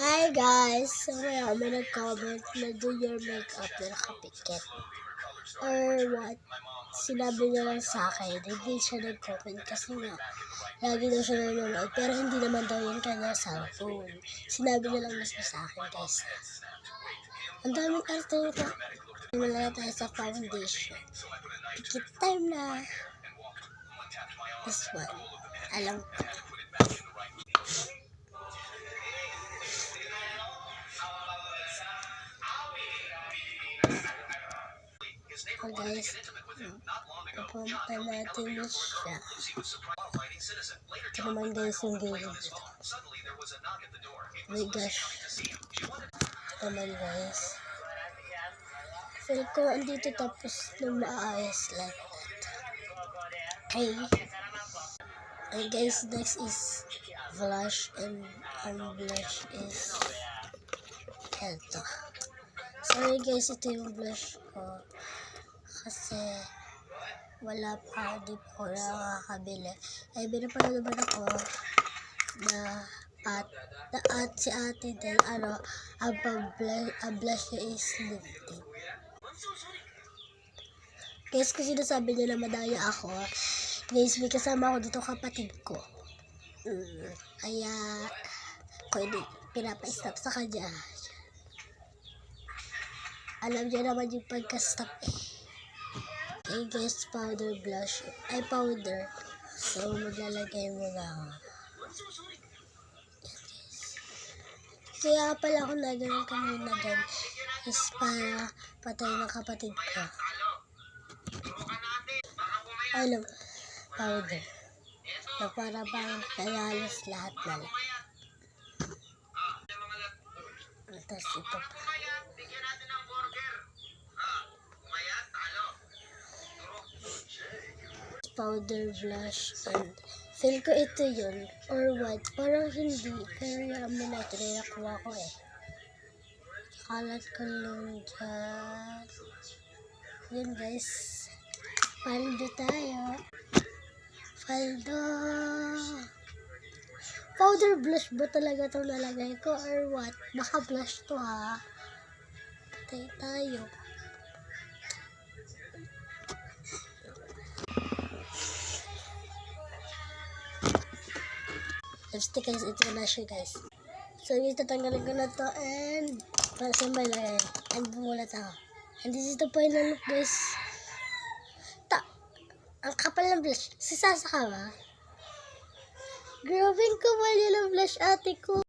Hi guys! So may nag-comment na do your makeup na nakapikit. Or what? Sinabi niya lang sa akin. Hindi siya nag-comment kasi nga lagi daw siya nanonood. Pero hindi naman daw yung kanya cellphone. Sinabi niya lang mismo sa akin guys. Ang daming arte nito. Wala na tayo sa foundation. Pikit time na. This one. Alam ko. Oh guys, pupunta natin siya. Ito naman guys yung gilid dito. My gosh. Ito naman guys. Feel ko andito tapos nung maayos like that. Okay. And guys, next is blush and blush is ito. Sorry guys, ito yung blush ko. Kasi wala pa, di pa ako nakakabili. Ay, binapanood naman ako na si ate din, ang blush niya is lifting. Guys, kasi sinasabi niya na madaya ako. Guys, may kasama ako dito kapatid ko. Kaya, pinapa-stop sa kanya. Alam niya naman yung pagka-stop eh. Okay guys, powder blush. Ay, powder. So, maglalagay mo na ako. Kaya pala ako nagano'n kanina din is para patay ng kapatid ko. Ano? Powder. So, para bang nayalos lahat na lang. Tapos ito pa. Powder blush and feel ko ito yun or what, parang hindi pero yaman na ito nakuha ko eh, kalat ko lang dyan. Yun guys, paldo tayo, paldo. Powder blush ba talaga itong nalagay ko or what? Baka blush to ha. Patay tayo. Lipstick guys, ito na siya guys. So guys, tatanggalin ko na to and para sa malay. And bumulat ako. And this is the final look guys. Ang kapal ng blush. Sisasa ka ba? Grabe ang kapal yun ang blush ate ko.